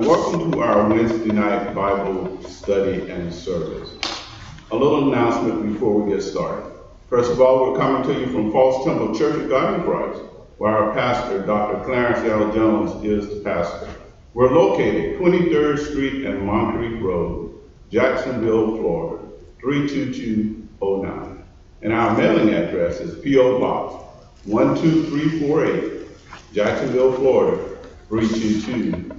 Welcome to our Wednesday night Bible study and service. A little announcement before we get started. First of all, we're coming to you from Faust Temple Church of God in Christ, where our pastor, Dr. Clarence Jones, is the pastor. We're located 23rd Street and Moncrief Road, Jacksonville, Florida, 32209. And our mailing address is P.O. Box 12348, Jacksonville, Florida, 32209.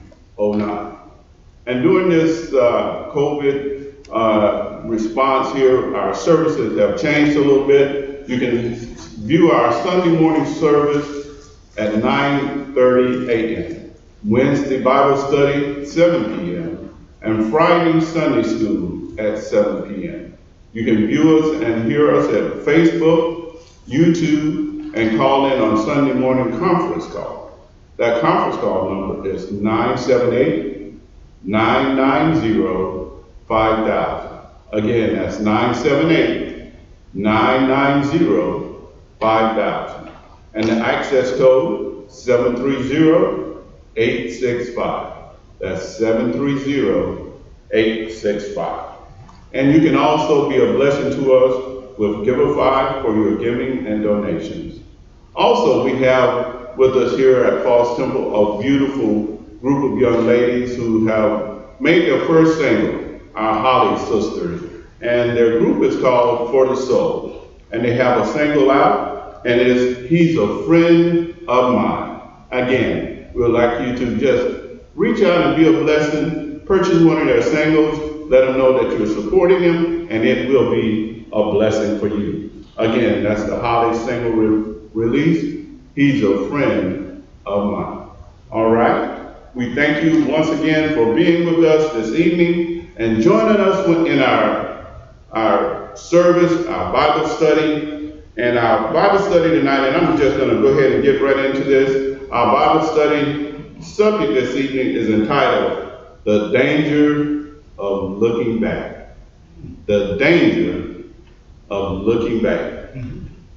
And during this COVID response here, our services have changed a little bit. You can view our Sunday morning service at 9:30 a.m., Wednesday Bible study 7 p.m., and Friday Sunday school at 7 p.m. You can view us and hear us at Facebook, YouTube, and call in on Sunday morning conference call. That conference call number is 978-990-5000. Again, that's 978-990-5000. And the access code, 730-865. That's 730-865. And you can also be a blessing to us with Giveify for your giving and donations. Also, we have with us here at Faust Temple a beautiful group of young ladies who have made their first single, our Holly Sisters. And their group is called For the Soul. And they have a single out, and it's He's a Friend of Mine. Again, we'd like you to just reach out and be a blessing, purchase one of their singles, let them know that you're supporting them, and it will be a blessing for you. Again, that's the Holly single release, He's a Friend of Mine. All right. We thank you once again for being with us this evening and joining us in our service, our Bible study. And our Bible study tonight, and I'm just going to go ahead and get right into this. Our Bible study subject this evening is entitled, The Danger of Looking Back. The Danger of Looking Back.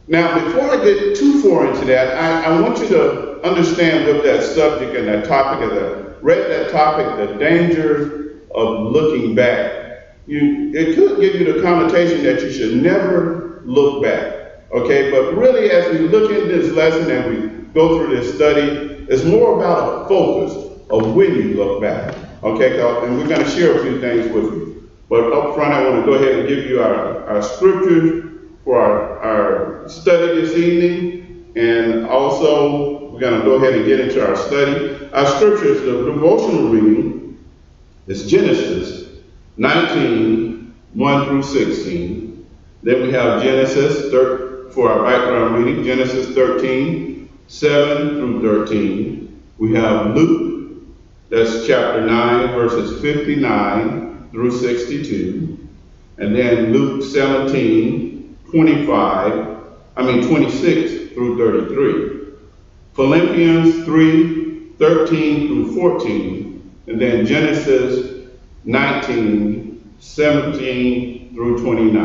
Now, before I get too far into that, I want you to understand with that subject and that topic, as I read that topic, the danger of looking back, it could give you the connotation that you should never look back, okay? But really, as we look into this lesson and we go through this study, it's more about a focus of when you look back, okay? And we're going to share a few things with you. But up front, I want to go ahead and give you our scriptures for our study this evening, and also we're going to go ahead and get into our study. Our scriptures, the devotional reading is Genesis 19, 1 through 16. Then we have Genesis, for our background reading, Genesis 13, 7 through 13. We have Luke, that's chapter 9, verses 59 through 62. And then Luke 17, 26 through 33. Philippians 3, 13 through 14. And then Genesis 19, 17 through 29.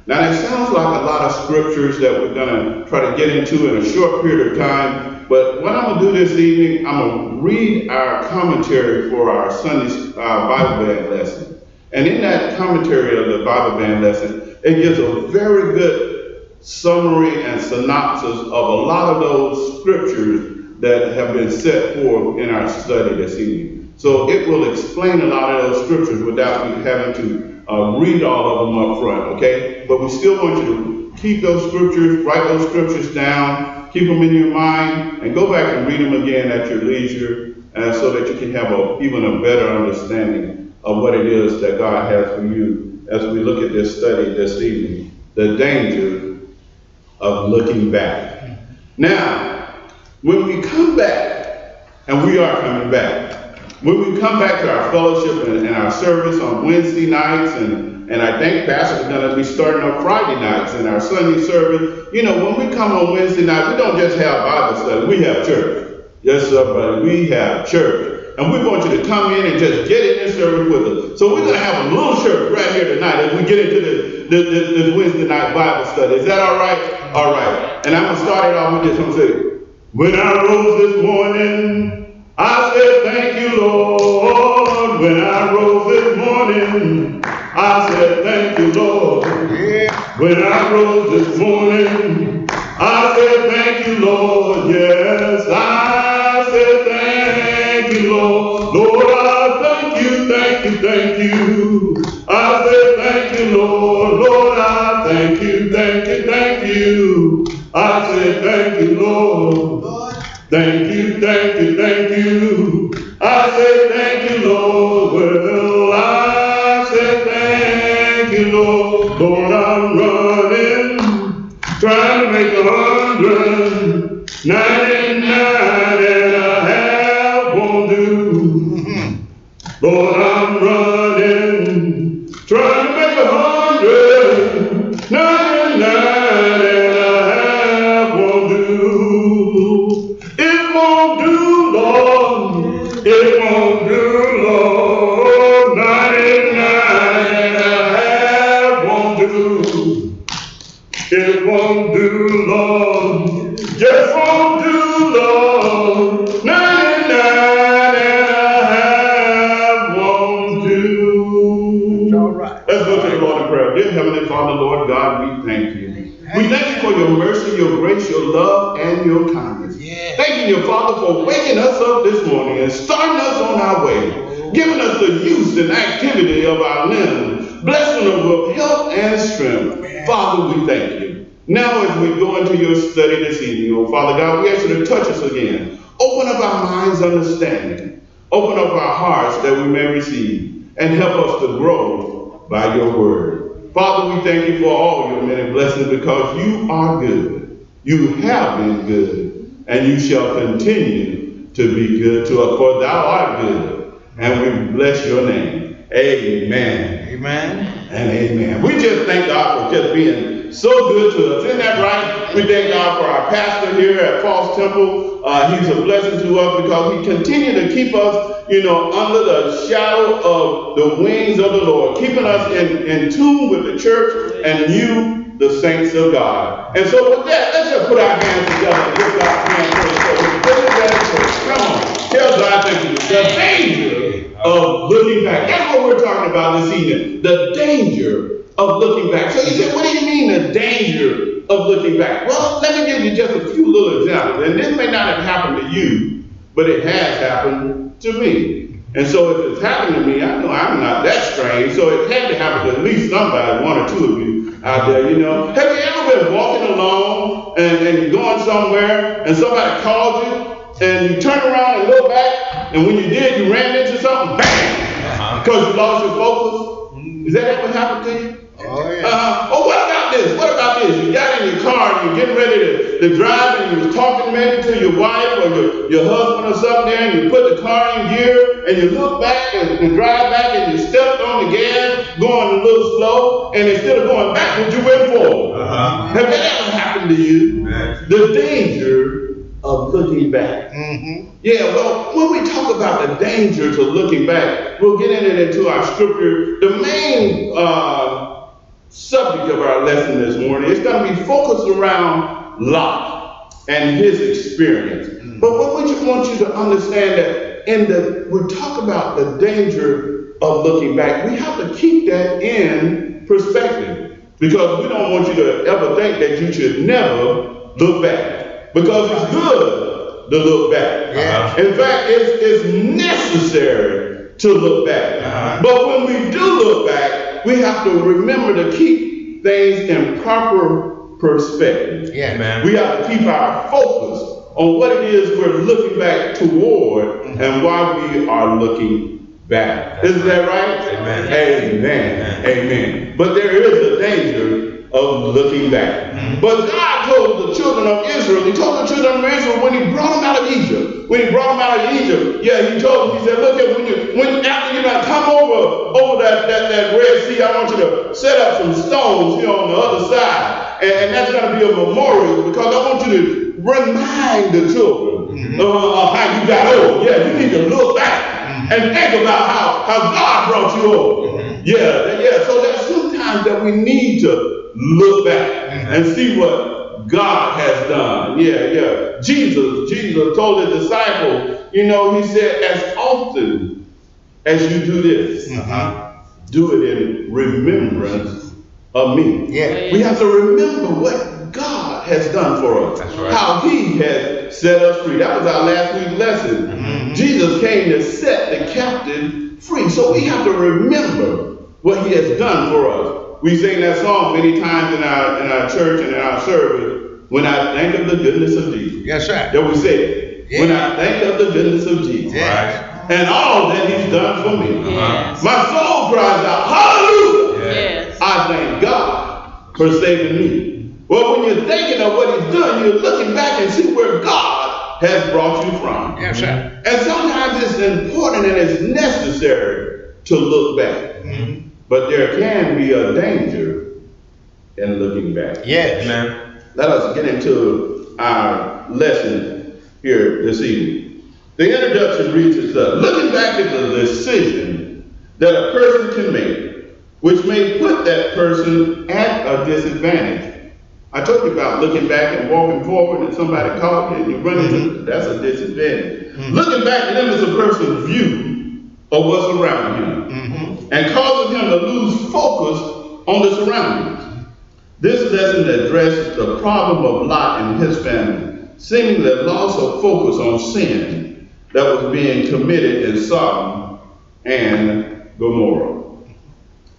Now that sounds like a lot of scriptures that we're going to try to get into in a short period of time. But what I'm going to do this evening, I'm going to read our commentary for our Sunday Bible band lesson. And in that commentary of the Bible band lesson, it gives a very good summary and synopsis of a lot of those scriptures that have been set forth in our study this evening. So it will explain a lot of those scriptures without you having to read all of them up front, okay? But we still want you to keep those scriptures, write those scriptures down, keep them in your mind, and go back and read them again at your leisure, so that you can have even a better understanding of what it is that God has for you as we look at this study this evening, the danger of looking back. Now, when we come back, and we are coming back, when we come back to our fellowship and our service on Wednesday nights, and I think Pastor is going to be starting up Friday nights in our Sunday service. You know, when we come on Wednesday night, we don't just have Bible study, we have church. Yes, sir, buddy, we have church. And we want you to come in and just get in this service with us. So we're going to have a little church right here tonight as we get into this Wednesday night Bible study. Is that all right? All right. And I'm going to start it off with this. I'm going to say, when I rose this morning, I said, thank you, Lord. I said, thank you, Lord. When I rose this morning, I said, thank you, Lord. Yes, I said, thank you, Lord. Lord, I thank you, thank you, thank you. I said, thank you, Lord. Lord, I thank you, thank you, thank you. I said, thank you, Lord. Thank you, thank you, thank you. I said, thank you, Lord. Well, I said, thank you, Lord. Lord, I'm running, trying to make 199 and a half won't do. Lord, I'm running, trying to make 199 and a half won't do. It won't do, Lord. It won't do, Lord. 99 and a half won't do. It won't do, Lord. Just won't do, Lord. 99 and a half won't do. All right. Let's go to the Lord in prayer. Dear Heavenly Father, Lord God, we thank you. We thank you for your mercy, your grace, your love, and your kindness. Yeah. Thank you, Father, for waking us up this morning and starting us on our way, giving us the use and activity of our limbs, blessing us with health and strength. Father, we thank you. Now as we go into your study this evening, oh Father God, we ask you to touch us again. Open up our minds' understanding. Open up our hearts that we may receive and help us to grow by your word. Father, we thank you for all your many blessings because you are good. You have been good, and you shall continue to be good to us, for thou art good, and we bless your name. Amen. Amen. And amen. We just thank God for just being so good to us. Isn't that right? We thank God for our pastor here at Faust Temple. He's a blessing to us because he continues to keep us, under the shadow of the wings of the Lord, keeping us in tune with the church and you, the saints of God. And so with that, let's just put our hands together and give God hands for the Come on. Tell God thank you. The danger of looking back. That's what we're talking about this evening. The danger of looking back. So you say, what do you mean the danger of looking back? Well, let me give you just a few little examples. And this may not have happened to you, but it has happened to me. And so if it's happened to me, I know I'm not that strange. So it had to happen to at least somebody, one or two of you out there, Have you ever been walking along and you're going somewhere and somebody called you and you turn around and look back, and when you did, you ran into something, bang! Because you lost your focus? Has that ever happened to you? Oh, yeah. Oh, what about this? What about this? You got in your car and you're getting ready to drive and you was talking maybe to your wife or your husband or something there, and you put the car in gear and you look back and drive back and you stepped on the gas going a little slow, and instead of going backwards, you went forward. Have that ever happened to you? The danger of looking back. Yeah, well, when we talk about the danger to looking back, we'll get into our scripture. The main subject of our lesson this morning is going to be focused around Lot and his experience. But what we just want you to understand that we talk about the danger of looking back, we have to keep that in perspective, because we don't want you to ever think that you should never look back. Because it's good to look back. In fact, it's necessary to look back. But when we do look back, we have to remember to keep things in proper perspective. We have to keep our focus on what it is we're looking back toward and why we are looking back. Isn't that right? Amen. But there is a danger of looking back. But God told the children of Israel, he told the children of Israel when he brought them out of Egypt, he told them, he said, look at after you come over that Red Sea, I want you to set up some stones on the other side. And that's going to be a memorial, because I want you to remind the children of how you got over. Yeah, you need to look back and think about how God brought you over. So there's sometimes that we need to look back and see what God has done. Jesus told his disciples, he said, as often as you do this, do it in remembrance of me. Yeah. We have to remember what God has done for us. That's right. How he has set us free. That was our last week's lesson. Mm-hmm. Jesus came to set the captive free. So we have to remember what he has done for us. We sing that song many times in our church and in our service, when I think of the goodness of Jesus. Yes, sir. That we say, when I think of the goodness of Jesus. Yes. And all that he's done for me. Yes. My soul cries out, hallelujah! Yes. I thank God for saving me. Well, when you're thinking of what he's done, you're looking back and see where God has brought you from. Yes, sir. And sometimes it's important and it's necessary to look back. Mm-hmm. But there can be a danger in looking back. Yes. Amen. Let us get into our lesson here this evening. The introduction reads as such: looking back at the decision that a person can make, which may put that person at a disadvantage. I told you about looking back and walking forward and somebody caught you and you run into it. That's a disadvantage. Looking back limits a person's view of what's around him and causes him to lose focus on the surroundings. This lesson addressed the problem of Lot and his family, seeing the loss of focus on sin that was being committed in Sodom and Gomorrah.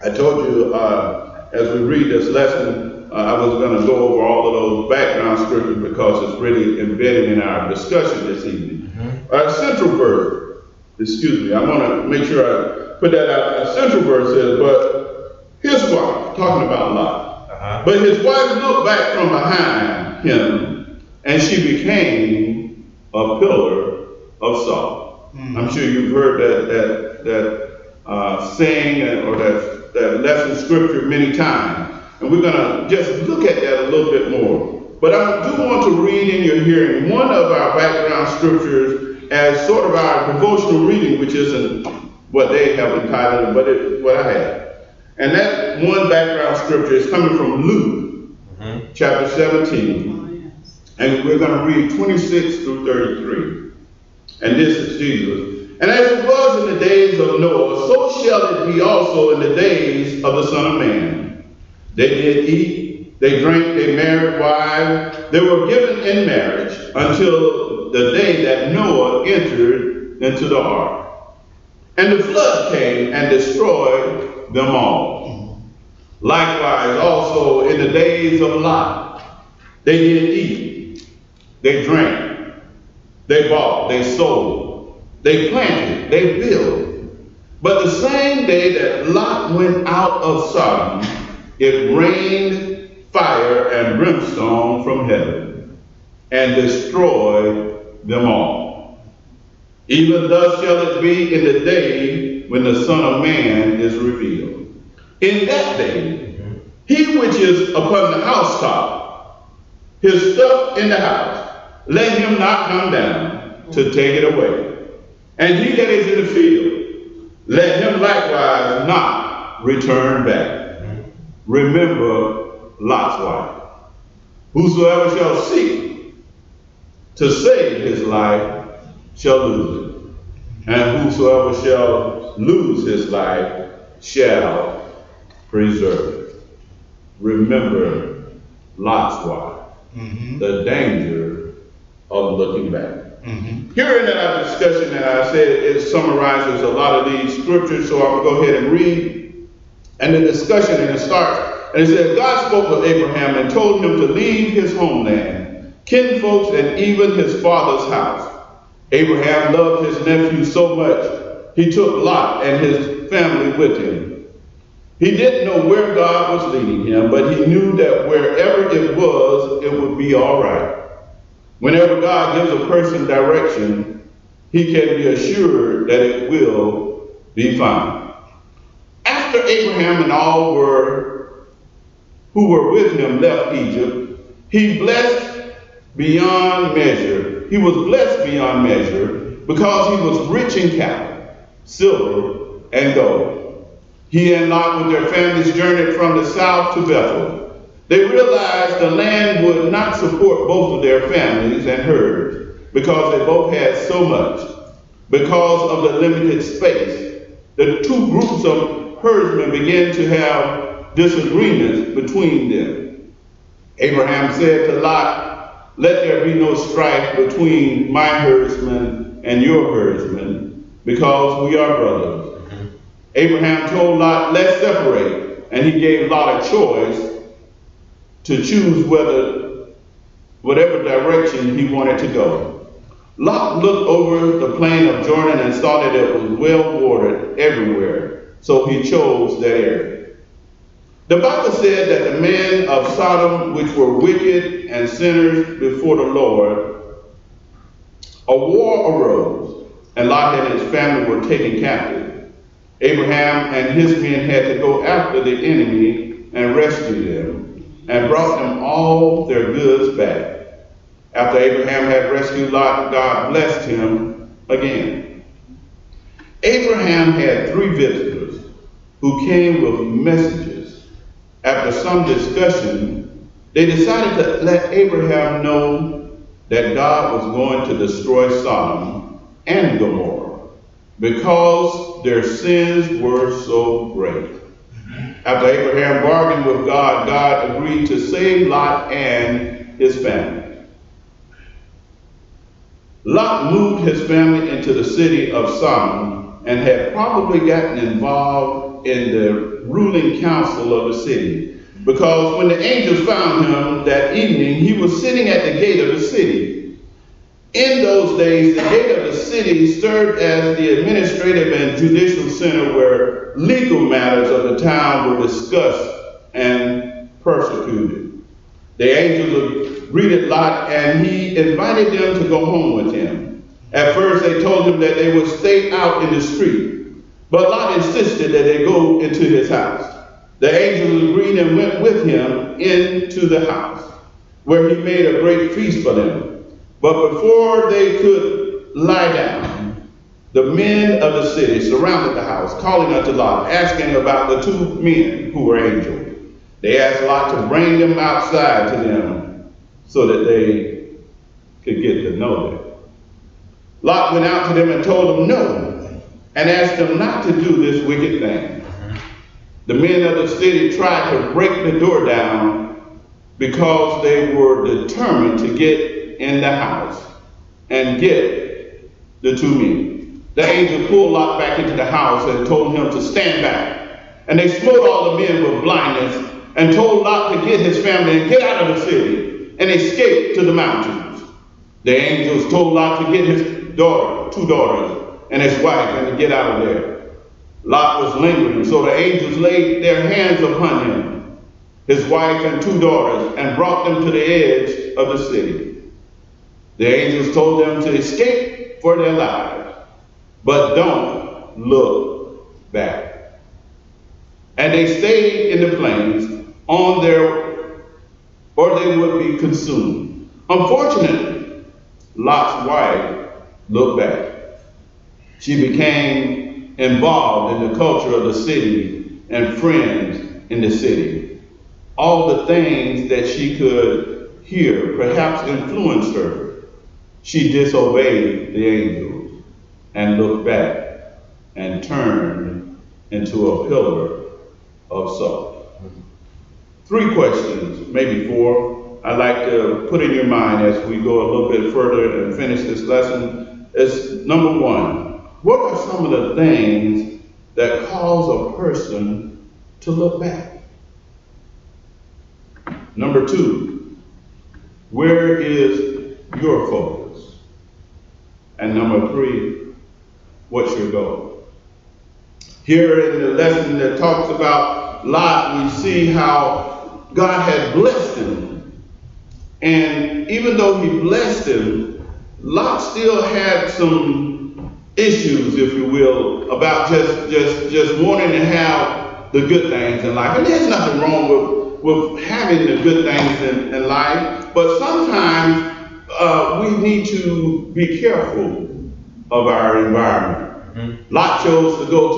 I told you as we read this lesson, I was going to go over all of those background scriptures because it's really embedded in our discussion this evening. Our central verse, I want to make sure I put that out. Our central verse says, but his wife, talking about Lot, but his wife looked back from behind him and she became a pillar of salt. I'm sure you've heard that saying or that lesson scripture many times. And we're going to just look at that a little bit more. But I do want to read in your hearing one of our background scriptures as sort of our devotional reading, which isn't what they have entitled, but it's what I have. And that one background scripture is coming from Luke, chapter 17. And we're going to read 26 through 33. And this is Jesus. And as it was in the days of Noah, so shall it be also in the days of the Son of Man. They did eat, they drank, they married wives, they were given in marriage until the day that Noah entered into the ark. And the flood came and destroyed them all. Likewise also in the days of Lot, they did eat, they drank, they bought, they sold, they planted, they built. But the same day that Lot went out of Sodom, it rained fire and brimstone from heaven and destroyed them all. Even thus shall it be in the day when the Son of Man is revealed. In that day, he which is upon the housetop, his stuff in the house, let him not come down to take it away. And he that is in the field, let him likewise not return back. Remember Lot's wife. Whosoever shall seek to save his life shall lose it. And whosoever shall lose his life shall preserve it. Remember Lot's wife. The danger of looking back. Here in our discussion that I said, it summarizes a lot of these scriptures, so I'm going to go ahead and read. And the discussion, and it starts, and it says, God spoke with Abraham and told him to leave his homeland, kinfolks, and even his father's house. Abraham loved his nephew so much, he took Lot and his family with him. He didn't know where God was leading him, but he knew that wherever it was, it would be all right. Whenever God gives a person direction, he can be assured that it will be fine. After Abraham and all who were with him left Egypt, he blessed beyond measure. He was blessed beyond measure because he was rich in cattle, silver, and gold. He and Lot with their families journeyed from the south to Bethel. They realized the land would not support both of their families and herds because they both had so much. Because of the limited space, the two groups of herdsmen began to have disagreements between them. Abraham said to Lot, "Let there be no strife between my herdsmen and your herdsmen, because we are brothers." Abraham told Lot, "Let's separate," and he gave Lot a choice to choose whatever direction he wanted to go. Lot looked over the plain of Jordan and saw that it was well watered everywhere, so he chose that area. The Bible said that the men of Sodom, which were wicked and sinners before the Lord, a war arose, and Lot and his family were taken captive. Abraham and his men had to go after the enemy and rescue them, and brought them all their goods back. After Abraham had rescued Lot, God blessed him again. Abraham had 3 visitors who came with messages. After some discussion, they decided to let Abraham know that God was going to destroy Sodom and Gomorrah because their sins were so great. After Abraham bargained with God, God agreed to save Lot and his family. Lot moved his family into the city of Sodom and had probably gotten involved in the ruling council of the city, because when the angels found him that evening, he was sitting at the gate of the city. In those days, the gate of the city served as the administrative and judicial center where legal matters of the town were discussed and persecuted. The angels greeted Lot, and he invited them to go home with him. At first, they told him that they would stay out in the street, but Lot insisted that they go into his house. The angels agreed and went with him into the house, where he made a great feast for them. But before they could lie down, the men of the city surrounded the house, calling unto Lot, asking about the 2 men who were angels. They asked Lot to bring them outside to them so that they could get to know them. Lot went out to them and told them no, and asked them not to do this wicked thing. The men of the city tried to break the door down because they were determined to get in the house and get the 2 men. The angel pulled Lot back into the house and told him to stand back. And they smote all the men with blindness and told Lot to get his family and get out of the city and escape to the mountains. The angels told Lot to get his 2 daughters and his wife and to get out of there. Lot was lingering, so the angels laid their hands upon him, his wife and 2 daughters, and brought them to the edge of the city. The angels told them to escape for their lives, but don't look back. And they stayed in the plains or they would be consumed. Unfortunately, Lot's wife looked back. She became involved in the culture of the city and friends in the city. All the things that she could hear perhaps influenced her. She disobeyed the angels and looked back and turned into a pillar of salt. 3 questions, maybe 4, I'd like to put in your mind as we go a little bit further and finish this lesson. Is number 1, what are some of the things that cause a person to look back? Number 2, where is your focus? And number 3, what's your goal? Here in the lesson that talks about Lot, we see how God had blessed him. And even though he blessed him, Lot still had some issues, if you will, about just wanting to have the good things in life. And there's nothing wrong with having the good things in life, but sometimes we need to be careful of our environment. Lot chose to go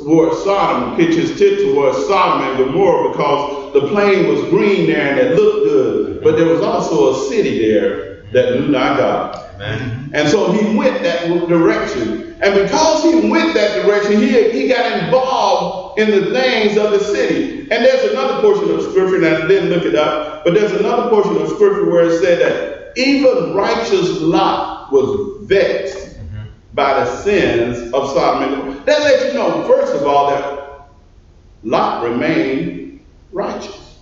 towards Sodom, pitch his tent towards Sodom and Gomorrah because the plain was green there and it looked good, but there was also a city there that knew not God. Amen. And so he went that direction. And because he went that direction, he got involved in the things of the city. And there's another portion of scripture, and I didn't look it up, but there's another portion of scripture where it said that even righteous Lot was vexed by the sins of Sodom and Gomorrah. That lets you know, first of all, that Lot remained righteous.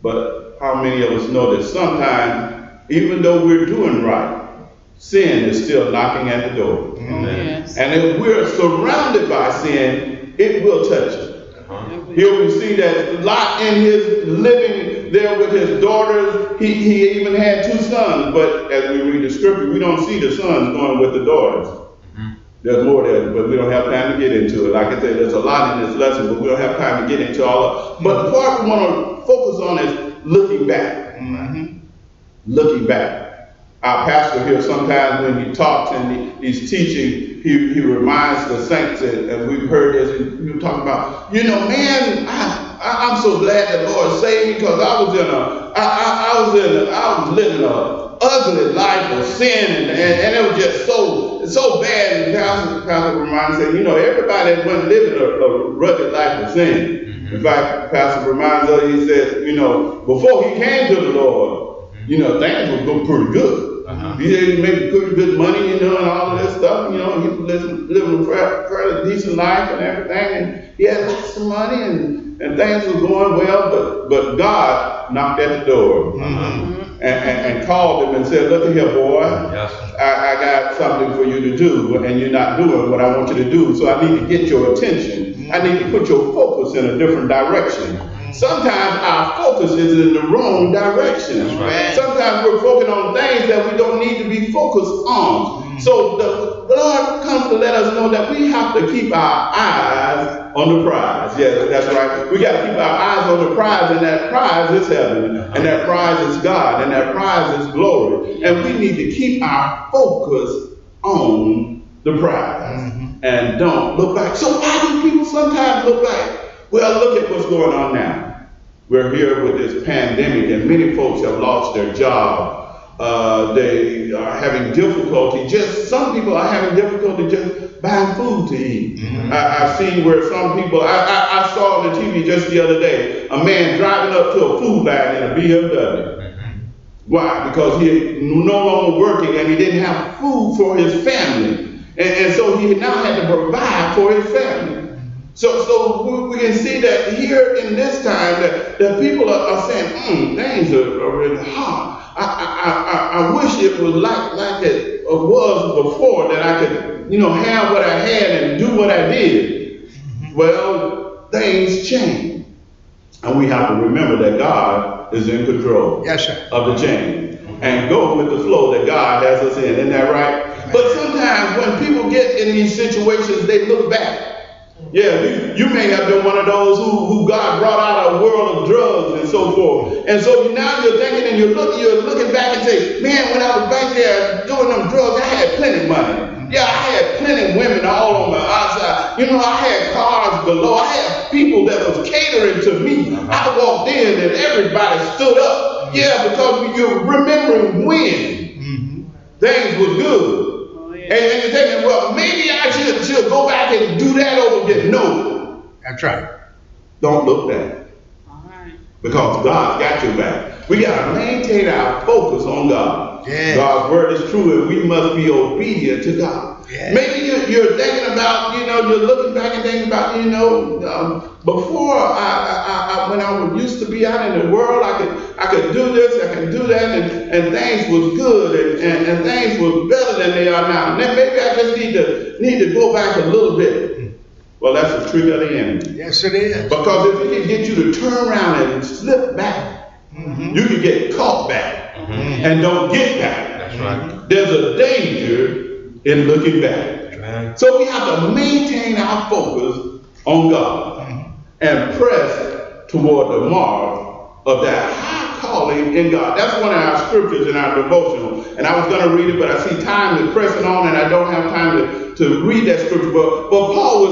But how many of us know that sometimes, even though we're doing right, sin is still knocking at the door. Yes. And if we're surrounded by sin, it will touch us. Here we see that Lot, in his living there with his daughters, he even had 2 sons. But as we read the scripture, we don't see the sons going with the daughters. There's more there, but we don't have time to get into it. Like I said, there's a lot in this lesson, but we don't have time to get into all of it. But the part we want to focus on is looking back. Looking back. Our pastor here, sometimes when he talks and he's teaching, he reminds the saints, and we've heard this, we were talking about, man, I'm so glad the Lord saved me, because I was living an ugly life of sin, and it was just so bad. And Pastor reminds us, everybody wasn't living a rugged life of sin. In fact, Pastor reminds us, he says, before he came to the Lord, things would go pretty good. He said he made pretty good money, and all of this stuff. He was living a fairly decent life and everything, and he had lots of money, and things were going well. But God knocked at the door and called him and said, "Look here, boy. I got something for you to do, and you're not doing what I want you to do. So I need to get your attention. I need to put your focus in a different direction." Sometimes our focus is in the wrong direction. Right. Sometimes we're focusing on things that we don't need to be focused on. So the Lord comes to let us know that we have to keep our eyes on the prize. Yes, that's right. We got to keep our eyes on the prize, and that prize is heaven, and that prize is God, and that prize is glory. And we need to keep our focus on the prize and don't look back. So why do people sometimes look back? Well, look at what's going on now. We're here with this pandemic, and many folks have lost their job. They are having difficulty. Some people are having difficulty just buying food to eat. I've seen where some people, I saw on the TV just the other day, a man driving up to a food line in a BMW. Why? Because he no longer working, and he didn't have food for his family. And so he now had to provide for his family. So we can see that here in this time that people are saying, things are really hard. I wish it was like it was before, that I could, have what I had and do what I did. Well, things change. And we have to remember that God is in control of the change. And go with the flow that God has us in. Isn't that right? But sometimes when people get in these situations, they look back. Yeah, you may have been one of those who God brought out of a world of drugs and so forth. And so now you're thinking, and you're looking back and say, man, when I was back there doing them drugs, I had plenty of money. Yeah, I had plenty of women all on my outside. I had cars below. I had people that was catering to me. I walked in and everybody stood up. Yeah, because you're remembering when things were good. And you're thinking, well, maybe I should go back and do that over again. No. That's right. Don't look back. All right. Because God's got your back. We got to maintain our focus on God. Yeah. God's word is true, and we must be obedient to God. Yeah. Maybe you're thinking about, you're looking back and thinking about, before when I used to be out in the world, I could do this, I could do that, and things was good, and things was better than they are now. And then maybe I just need to go back a little bit. Well, that's a trick of the enemy. Yes, it is. Because if he can get you to turn around and slip back, you can get caught back and don't get back. That's right. There's a danger in looking back. Right. So we have to maintain our focus on God and press toward the mark of that high calling in God. That's one of our scriptures in our devotional. And I was going to read it, but I see time is pressing on, and I don't have time to read that scripture. But Paul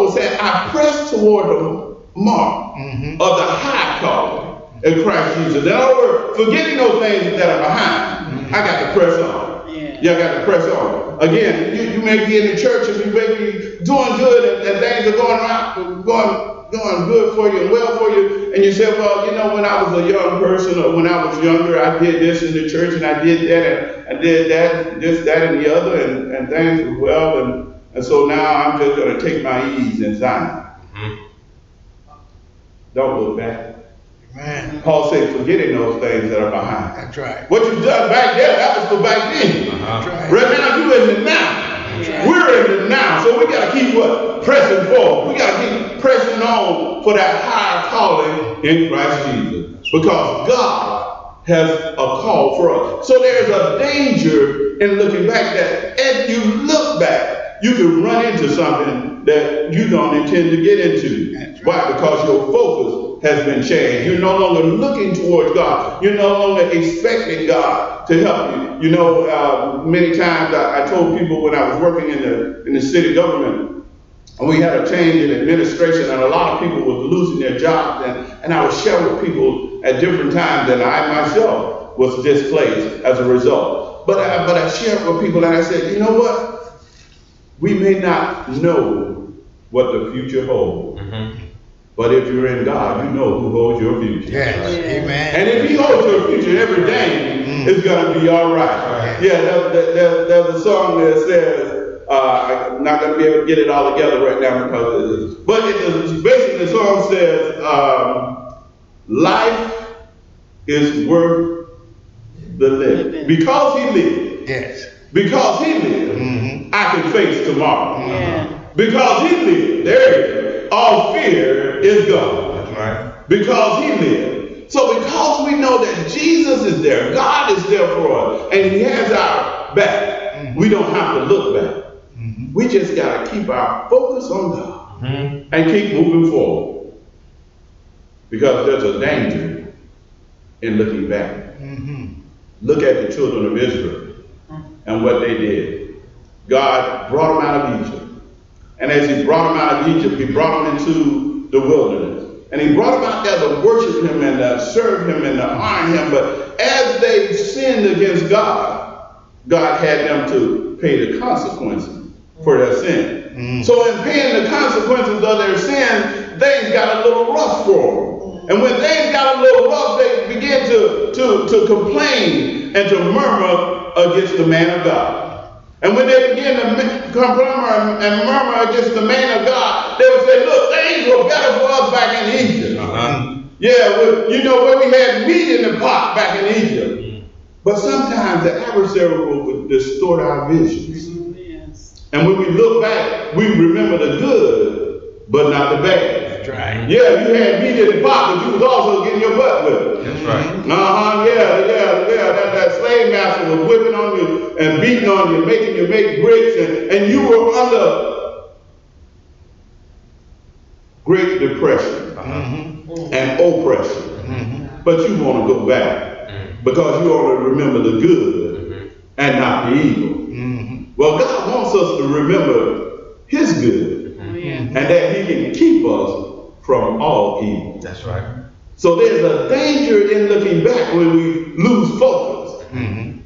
was saying, I press toward the mark of the high calling in Christ Jesus. In other words, forgetting those things that are behind. I got to press on. Yeah. You got to press on. Again, you may be in the church and you may be doing good and things are going good for you and well for you, and you say, well, you know, when I was a young person or when I was younger, I did this in the church and I did that and I did that, this, that, and the other, and things were well, and so now I'm just going to take my ease in Zion. Don't look back. Amen. Paul said, forgetting those things that are behind. That's right. What you've done back there, that was for back then. That's right. Right now, you're in the now. Right. We're in the now. So we got to keep what? Pressing forward. We got to keep pressing on for that higher calling in Christ Jesus. Because God has a call for us. So there's a danger in looking back that if you look back, you can run into something that you don't intend to get into. Right. Why? Because your focus has been changed. You're no longer looking towards God. You're no longer expecting God to help you. You know, many times I told people when I was working in the city government, and we had a change in administration, and a lot of people were losing their jobs, and I would share with people at different times that I myself was displaced as a result. But I shared with people and I said, you know what? We may not know what the future holds. But if you're in God, you know who holds your future. Yes. Amen. And if He holds your future, everything is going to be all right. Yeah, there's a song that says, I'm not going to be able to get it all together right now because basically the song says, life is worth the living. Because He lived. Yes. Because He lived, I can face tomorrow. Yeah. Because He lived, there it is. All fear is gone. That's right. Because He lived. So because we know that Jesus is there, God is there for us, and He has our back, we don't have to look back. We just got to keep our focus on God and keep moving forward. Because there's a danger in looking back. Look at the children of Israel and what they did. God brought them out of Egypt. And as He brought them out of Egypt, He brought them into the wilderness. And He brought them out there to worship Him and to serve Him and to honor Him. But as they sinned against God, God had them to pay the consequences for their sin. So in paying the consequences of their sin, things got a little rough for them. And when things got a little rough, they began to complain and to murmur against the man of God. And when they began to complain and murmur against the man of God, they would say, look, things were better for us back in Egypt. Yeah, you know, where we had meat in the pot back in Egypt. But sometimes the adversary would distort our visions. And when we look back, we remember the good, but not the bad. That's right. Yeah, you had meat in the pot, but you was also getting your butt whipped. That's right. Yeah. That slave master was whipping on you and beating on you, making you make bricks, and you were under great depression and oppression. But you want to go back because you want to remember the good and not the evil. Well, God wants us to remember His good and that He can keep us from all evil. That's right. So there's a danger in looking back when we lose focus.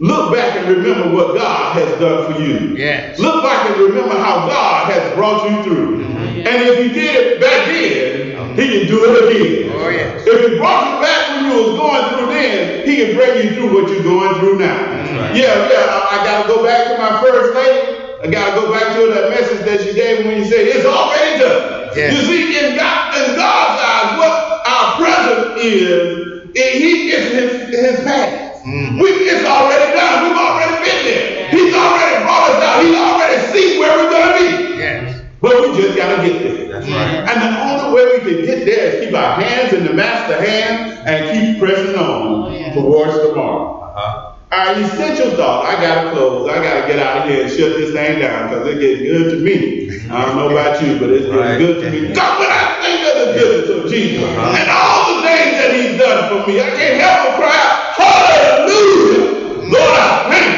Look back and remember what God has done for you. Yes. Look back and remember how God has brought you through. And if He did it back then, He can do it again. Oh, yes. If He brought you back when you was going through then, He can bring you through what you're going through now. Right. I got to go back to my first lady. I got to go back to that message that she gave when you said, it's already done. Yes. You see, in God's eyes, what our present is, He is His past. It's already done. We've already been there. He's already brought us out. He's already seen where we're going to be. Yes. But we just got to get there. That's right. And the only way we can get there is keep our hands in the master's hand and keep pressing on towards tomorrow. Our essential thought, I gotta close. I gotta get out of here and shut this thing down because it's getting good to me. I don't know about you, but it's getting good to me. God, when I think of the goodness of Jesus and all the things that He's done for me, I can't help but cry out, hallelujah! Lord, I thank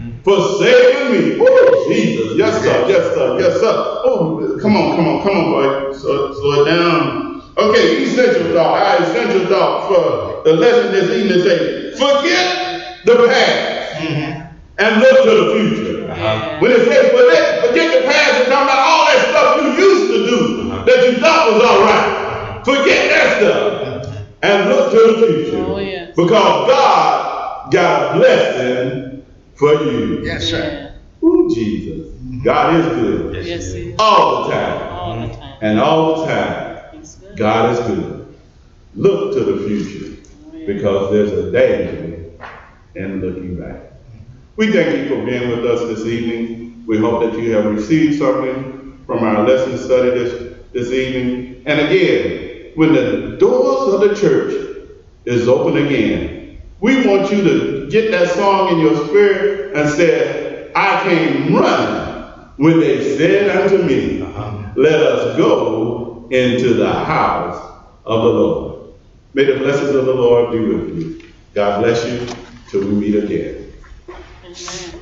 You for saving me. Oh, Jesus. Yes, sir. Oh, come on, boy. Slow it down. Okay, essential thought. Our essential thought for the lesson this evening say, forget the past. and look to the future. When it says forget the past and talk about all that stuff you used to do that you thought was all right. Forget that stuff and look to the future. Oh, yes. Because God got a blessing for you. Yes, sir. Ooh, Jesus. God is good. Yes, He is. All the time. All the time. And all the time, He's good. God is good. Look to the future, because there's a danger in looking back. We thank you for being with us this evening. We hope that you have received something from our lesson study this evening. And again, when the doors of the church is open again, we want you to get that song in your spirit and say, I came running when they said unto me, let us go into the house of the Lord. May the blessings of the Lord be with you. God bless you till we meet again. Amen.